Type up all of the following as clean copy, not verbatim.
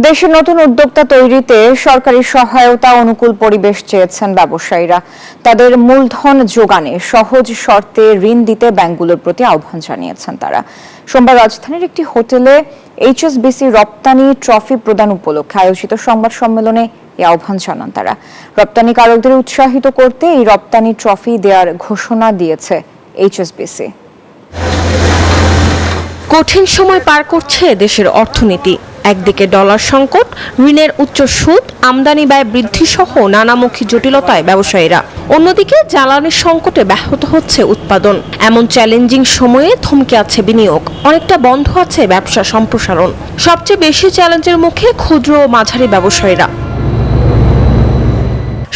দেশে নতুন উদ্যোক্তা তৈরিতে সরকারি সহায়তা অনুকূল পরিবেশ চেয়েছেন ব্যবসায়ীরা। তাদের মূলধন যোগানে সহজ শর্তে ঋণ দিতে ব্যাংকগুলোর প্রতি আহ্বান জানিয়েছেন তারা। সোমবার রাজধানীর একটি হোটেলে এইচএসবিসি রপ্তানি ট্রফি প্রদান উপলক্ষে আয়োজিত সংবাদ সম্মেলনে এই আহ্বান জানান তারা। রপ্তানিকারকদের উৎসাহিত করতে এই রপ্তানি ট্রফি দেওয়ার ঘোষণা দিয়েছে এইচএসবিসি। কঠিন সময় পার করছে দেশের অর্থনীতি। একদিকে ডলার সংকট, ঋণের উচ্চ সুদ, আমদানি ব্যয় বৃদ্ধি সহ নানামুখী জটিলতায় ব্যবসায়ীরা। অন্যদিকে জ্বালানি সংকটে ব্যাহত হচ্ছে উৎপাদন। এমন চ্যালেঞ্জিং সময়ে থমকে আছে বিনিয়োগ, অনেকটা বন্ধ আছে ব্যবসা সম্প্রসারণ। সবচেয়ে বেশি চ্যালেঞ্জের মুখে ক্ষুদ্র ও মাঝারি ব্যবসায়ীরা।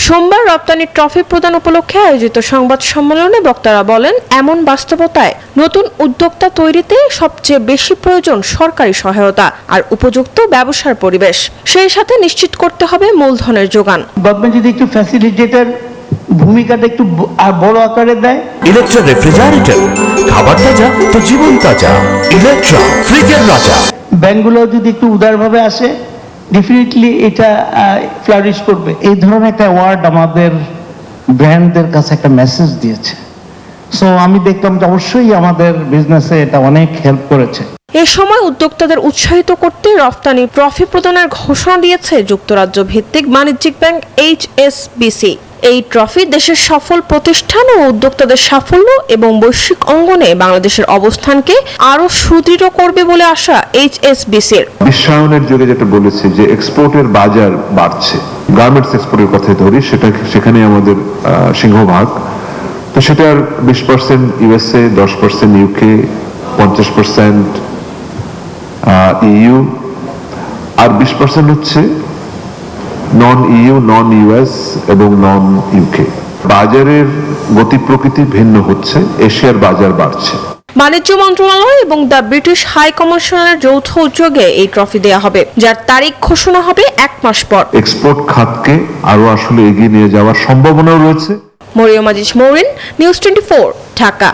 সোমবার রপ্তানি ট্রফি প্রদান উপলক্ষে আয়োজিত সংবাদ সম্মেলনে বক্তারা বলেন, এমন বাস্তবতায় নতুন উদ্যোক্তা তৈরিতে সবচেয়ে বেশি প্রয়োজন সরকারি সহায়তা আর উপযুক্ত ব্যবসার পরিবেশ। সেই সাথে নিশ্চিত করতে হবে মূলধনের যোগান। গভর্নমেন্ট যদি একটু ফ্যাসিলিটেটর ভূমিকাটা একটু বড় আকারে দেয়। ইলেকট্রা রেফ্রিজারেটর, খাবার তাজা তো জীবন তাজা। ইলেকট্রা, ফ্রিজের রাজা। ব্যাংকগুলো যদি একটু উদারভাবে আসে, ডেফিনেটলি এটা ফ্লারিশ করবে। এই ধরনের একটা অ্যাওয়ার্ড আমাদের ব্র্যান্ডদের কাছে একটা মেসেজ দিয়েছে। সো আমি দেখলাম যে অবশ্যই আমাদের বিজনেসে এটা অনেক হেল্প করেছে। এ সময় উদ্যোক্তাদের উৎসাহিত করতে রপ্তানি ট্রফি প্রদানের ঘোষণা দিয়েছে যুক্তরাজ্য ভিত্তিক বাণিজ্যিক ব্যাংক এইচএসবিসি। এই ট্রফি দেশের সফল প্রতিষ্ঠান ও উদ্যোক্তাদের সাফল্য এবং বৈশ্বিক অঙ্গনে বাংলাদেশের অবস্থানকে আরো সুদৃঢ় করবে বলে আশা এইচএসবিসির। বিশ্বায়নের যুগে যেটা বলেছে যে এক্সপোর্টের বাজার বাড়ছে, গার্মেন্টস এক্সপোর্টের কথা ধরি, সেখানে আমাদের সিংহভাগ। তো সেটার 20% ইউএসএ, 10% ইউকে, 50% ইইউ, আর 20% হচ্ছে নন ইইউ, নন ইউএস এবং নন ইউকে। বাজারের গতি প্রকৃতি ভিন্ন হচ্ছে, এশিয়ার বাজার বাড়ছে। বাণিজ্য মন্ত্রণালয় এবং দ্য ব্রিটিশ হাই কমিশনের যৌথ উদ্যোগে এই ট্রফি দেয়া হবে, যার তারিখ ঘোষণা হবে 1 মাস পর। এক্সপোর্ট খাতকে আরো আসলে এগিয়ে নিয়ে যাওয়ার সম্ভাবনাও রয়েছে। মরিয়ম আজিজ মৌরিন, নিউজ 24, ঢাকা।